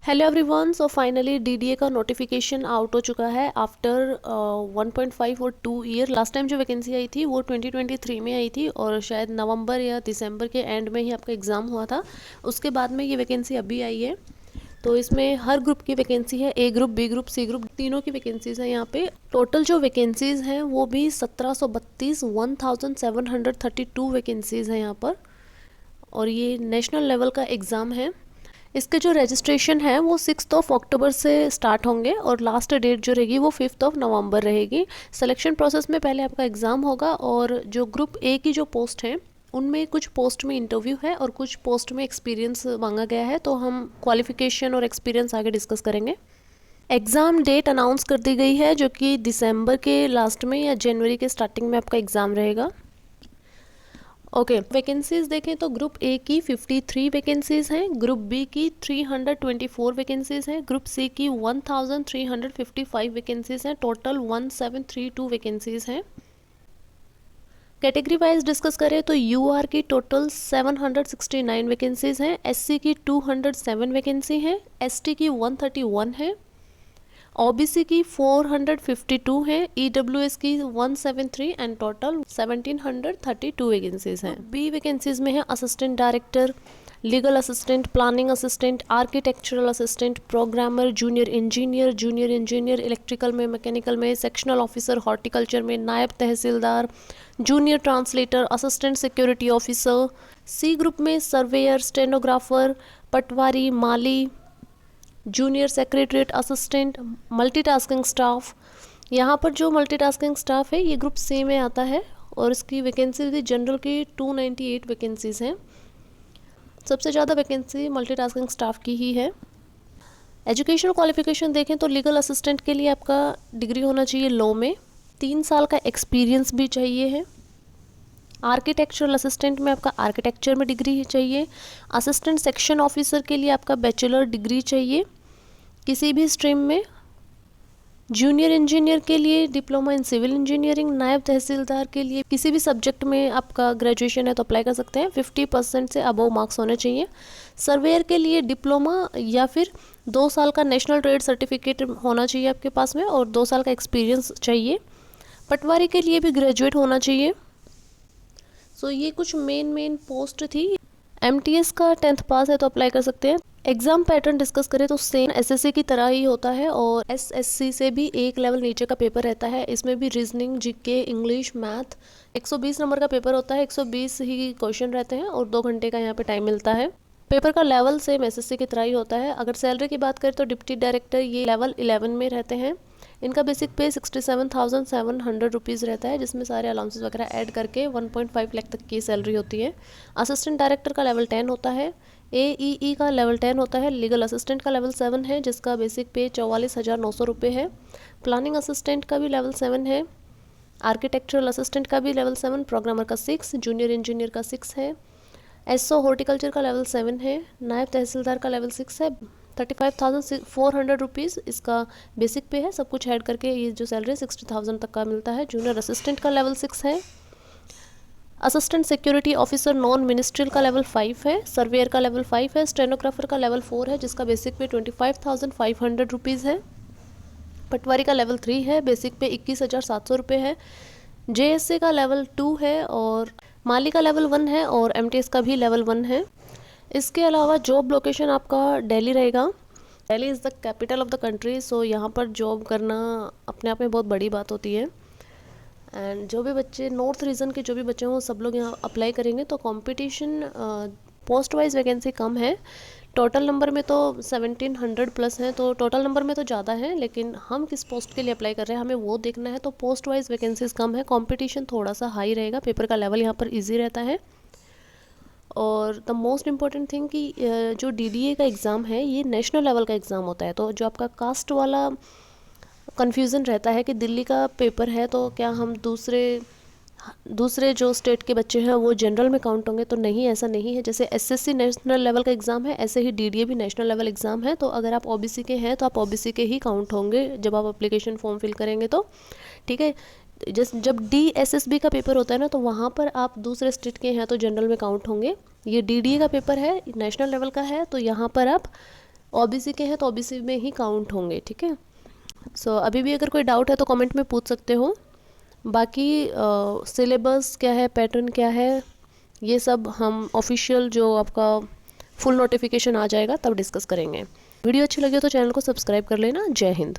Hello everyone. So finally DDA का notification out हो चुका है आफ्टर 1.5 और 2 ईयर। लास्ट टाइम जो वैकेंसी आई थी वो 2023 में आई थी और शायद नवंबर या दिसंबर के एंड में ही आपका एग्ज़ाम हुआ था। उसके बाद में ये वैकेंसी अभी आई है। तो इसमें हर ग्रुप की वैकेंसी है, A group, B group, C group, तीनों की वैकेंसीज़ हैं यहाँ पे। टोटल जो वैकेंसीज़ हैं वो भी 1732 1732 वैकेंसीज़ हैं यहाँ पर। और ये नेशनल लेवल का एग्ज़ाम है। इसके जो रजिस्ट्रेशन है वो 6 अक्टूबर से स्टार्ट होंगे और लास्ट डेट जो रहेगी वो 5 नवंबर रहेगी। सिलेक्शन प्रोसेस में पहले आपका एग्ज़ाम होगा और जो ग्रुप ए की जो पोस्ट है उनमें कुछ पोस्ट में इंटरव्यू है और कुछ पोस्ट में एक्सपीरियंस मांगा गया है। तो हम क्वालिफिकेशन और एक्सपीरियंस आगे डिस्कस करेंगे। एग्ज़ाम डेट अनाउंस कर दी गई है जो कि दिसंबर के लास्ट में या जनवरी के स्टार्टिंग में आपका एग्ज़ाम रहेगा। ओके, वैकेंसीज देखें तो ग्रुप ए की 53 वैकेंसीज़ हैं, ग्रुप बी की 324 वैकेंसीज़ हैं, ग्रुप सी की 1355 वैकेंसीज़ हैं, टोटल 1732 वैकेंसीज़ हैं। कैटेगरी वाइज डिस्कस करें तो यूआर की टोटल 769 वैकेंसीज़ हैं, एससी की 207 वैकेंसी हैं, एसटी की 131 है, ओबीसी की 452 है, ईडब्ल्यूएस की 173 एंड टोटल 1732 वैकेंसीज हैं। बी वैकेंसीज में है assistant director, legal assistant, planning assistant, architectural assistant, programmer, junior engineer electrical में, मैकेनिकल में, सेक्शनल ऑफिसर हॉर्टिकल्चर में, नायब तहसीलदार, junior translator, assistant security officer. C group में सर्वेयर, स्टेनोग्राफर, पटवारी, माली, junior secretariat assistant, multitasking staff. यहाँ पर जो मल्टीटास्किंग स्टाफ है ये ग्रुप सी में आता है और इसकी वैकेंसी भी जनरल की 298 वैकेंसीज़ हैं। सबसे ज़्यादा वैकेंसी मल्टीटास्किंग स्टाफ की ही है। एजुकेशनल क्वालिफिकेशन देखें तो लीगल असिस्टेंट के लिए आपका डिग्री होना चाहिए लॉ में, 3 साल का एक्सपीरियंस भी चाहिए है। आर्किटेक्चरल असिस्टेंट में आपका आर्किटेक्चर में डिग्री चाहिए। असिस्टेंट सेक्शन ऑफिसर के लिए आपका बैचलर डिग्री चाहिए किसी भी स्ट्रीम में। जूनियर इंजीनियर के लिए डिप्लोमा इन सिविल इंजीनियरिंग। नायब तहसीलदार के लिए किसी भी सब्जेक्ट में आपका ग्रेजुएशन है तो अप्लाई कर सकते हैं, 50% से अबव मार्क्स होने चाहिए। सर्वेयर के लिए डिप्लोमा या फिर 2 साल का नेशनल ट्रेड सर्टिफिकेट होना चाहिए आपके पास में और 2 साल का एक्सपीरियंस चाहिए। पटवारी के लिए भी ग्रेजुएट होना चाहिए। सो ये कुछ मेन पोस्ट थी। एमटीएस का 10th पास है तो अप्लाई कर सकते हैं। एग्ज़ाम पैटर्न डिस्कस करें तो सेम एसएससी की तरह ही होता है और एसएससी से भी एक लेवल नीचे का पेपर रहता है। इसमें भी reasoning, GK, English, math 120 number का पेपर होता है। 120 ही क्वेश्चन रहते हैं और 2 घंटे का यहाँ पे टाइम मिलता है। पेपर का लेवल सेम एसएससी की तरह ही होता है। अगर सैलरी की बात करें तो डिप्टी डायरेक्टर ये लेवल 11 में रहते हैं। इनका बेसिक पे 67,700 रुपीज़ रहता है जिसमें सारे अलाउंसेस वगैरह ऐड करके 1.5 लाख तक की सैलरी होती है। असिस्टेंट डायरेक्टर का लेवल 10 होता है। एईई का लेवल 10 होता है। लीगल असिस्टेंट का लेवल 7 है जिसका बेसिक पे 44,900 रुपये है। प्लानिंग असिस्टेंट का भी लेवल 7 है। आर्किटेक्चरल असिस्टेंट का भी लेवल 7, प्रोग्रामर का 6, जूनियर इंजीनियर का 6 है। एसओ हॉर्टिकल्चर का लेवल 7 है। नायब तहसीलदार का लेवल 6 है। 35,400 रुपीज़ इसका बेसिक पे है। सब कुछ ऐड करके ये जो सैलरी 60,000 तक का मिलता है। जूनियर असिस्टेंट का लेवल 6 है। Assistant security officer non ministerial का लेवल 5 है। सर्वेयर का लेवल 5 है। स्टेनोग्राफर का लेवल 4 है जिसका बेसिक पे 25,500 रुपीज़ है। पटवारी का लेवल 3 है, बेसिक पे 21,700 रुपये है। जेएससी का लेवल 2 है और माली का लेवल 1 है और एमटीएस का भी लेवल 1 है। इसके अलावा जॉब लोकेशन आपका दिल्ली रहेगा। Delhi is the capital of the country, so यहाँ पर जॉब करना अपने आप में बहुत बड़ी बात होती है। एंड जो भी बच्चे नॉर्थ रीजन के जो भी बच्चे हैं वो सब लोग यहाँ अप्लाई करेंगे। तो कंपटीशन पोस्ट वाइज वैकेंसी कम है। टोटल नंबर में तो 1700 प्लस हैं, तो टोटल नंबर में तो ज़्यादा है, लेकिन हम किस पोस्ट के लिए अप्लाई कर रहे हैं हमें वो देखना है। तो पोस्ट वाइज वैकेंसीज कम है, कंपटीशन थोड़ा सा हाई रहेगा, पेपर का लेवल यहाँ पर ईजी रहता है। और द मोस्ट इम्पॉर्टेंट थिंग कि जो डीडीए का एग्ज़ाम है ये नेशनल लेवल का एग्ज़ाम होता है। तो जो आपका कास्ट वाला कन्फ्यूज़न रहता है कि दिल्ली का पेपर है तो क्या हम दूसरे जो स्टेट के बच्चे हैं वो जनरल में काउंट होंगे, तो नहीं, ऐसा नहीं है। जैसे एसएससी नेशनल लेवल का एग्ज़ाम है ऐसे ही डीडीए भी नेशनल लेवल एग्ज़ाम है। तो अगर आप ओबीसी के हैं तो आप ओबीसी के ही काउंट होंगे जब आप एप्लीकेशन फॉर्म फिल करेंगे तो, ठीक है। जब डीएसएसबी का पेपर होता है ना तो वहाँ पर आप दूसरे स्टेट के हैं तो जनरल में काउंट होंगे। ये डीडीए का पेपर है, नेशनल लेवल का है, तो यहाँ पर आप ओबीसी के हैं तो ओबीसी में ही काउंट होंगे, ठीक है। सो अभी भी अगर कोई डाउट है तो कमेंट में पूछ सकते हो। बाकी सिलेबस क्या है, पैटर्न क्या है, ये सब हम ऑफिशियल जो आपका फुल नोटिफिकेशन आ जाएगा तब डिस्कस करेंगे। वीडियो अच्छी लगी तो चैनल को सब्सक्राइब कर लेना। जय हिंद।